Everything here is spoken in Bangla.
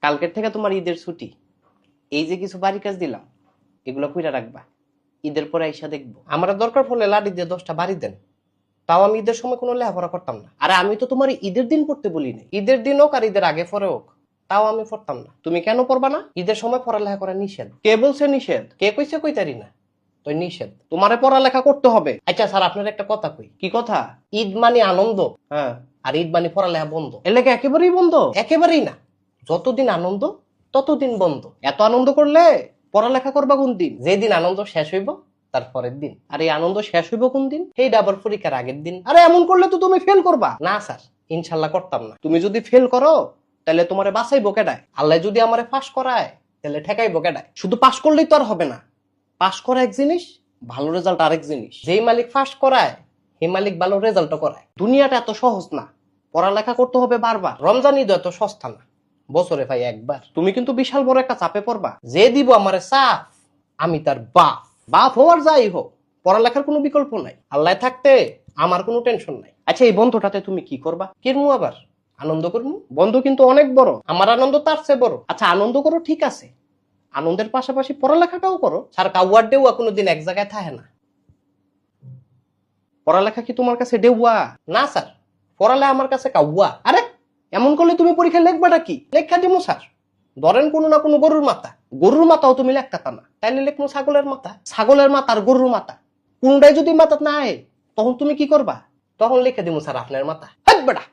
কালকের থেকে তোমার ঈদের ছুটি। এই যে কিছু বাড়ি কাজ দিলাম, এগুলো কইরা রাখবা। ঈদের পরে আইসা দেখবো। আমার দরকার পড়লে লাডি দিয়ে 10টা বাড়ি দেন, তাও আমি ঈদের সময় কোনো লেখাপড়া করতাম না। আরে আমি তো তোমার ঈদের দিন পড়তে বলি না, ঈদের দিন হোক আর ঈদের আগে পরে হোক, তাও আমি পড়তাম না। তুমি কেন পড়বা না? ঈদের সময় পড়ালেখা করা নিষেধ। কে বলছে নিষেধ? কে কইছে কইতারি না? তো নিষেধ, তোমারে পড়ালেখা করতে হবে। আচ্ছা স্যার, আপনার একটা কথা কই। কি কথা? ঈদ মানে আনন্দ, হ্যাঁ, আর ঈদ মানে পড়ালেখা বন্ধ। এলাকা একেবারেই বন্ধ? একেবারেই না, যতদিন আনন্দ ততদিন বন্ধ। এত আনন্দ করলে পড়ালেখা করবা কোন দিন? যেদিন আনন্দ শেষ হইব তার পরের দিন। আর এই আনন্দ শেষ হইব কোন দিন? এইটা আবার পরীক্ষার আগের দিন। আরে এমন করলে তো তুমি ফেল করবা। না স্যার, ইনশাল্লাহ করতাম না। তুমি যদি ফেল করো তাহলে তোমারে বাঁচাইবো কেডায়? আল্লাহ যদি আমারে পাস করায় তাহলে ঠেকাইবো কেডায়? শুধু পাস করলেই তো আর হবে না। পাস করা এক জিনিস, ভালো রেজাল্ট আরেক জিনিস। যেই মালিক পাস করায় সেই মালিক ভালো রেজাল্ট করায়। দুনিয়াটা এত সহজ না, পড়ালেখা করতে হবে বারবার। রমজান ঈদ এত সস্তা না, বছরে ভাই একবার। তুমি কিন্তু বিশাল বড় একটা চাপে পড়বা। যে দিব আমারে চাপ, আমি তার বাপ। বাপ হওয়ার যাই হোক, পড়ালেখার কোনো বিকল্প নাই। আল্লাহ থাকতে আমার কোনো টেনশন নাই। আচ্ছা, এই বন্ধুটাতে তুমি কি করবা? কিরমু আবার আনন্দ করবো? বন্ধু কিন্তু অনেক বড়, আমার আনন্দ তার চেয়ে বড়। আচ্ছা আনন্দ করো, ঠিক আছে, আনন্দের পাশাপাশি পড়ালেখাটাও করো। স্যার কাউয়ার ডেউয়া কোনোদিন এক জায়গায় থাকে না। পড়ালেখা কি তোমার কাছে ডেউয়া? না স্যার, পড়ালেখা আমার কাছে কাউয়া। আরে এমন করলে তুমি পরীক্ষা লিখবাটা কি? লেখা দিমু স্যার। ধরেন কোনো না কোনো গরুর মাথা, গরুর মাথাও তুমি লেখতা না, তাইলে লিখবো ছাগলের মাথা। ছাগলের মাথা আর গরুর মাথা কোনটাই যদি মাথা না আয়, তখন তুমি কি করবা? তখন লিখে দিমু স্যার আপনার মাথা। হাট বেটা।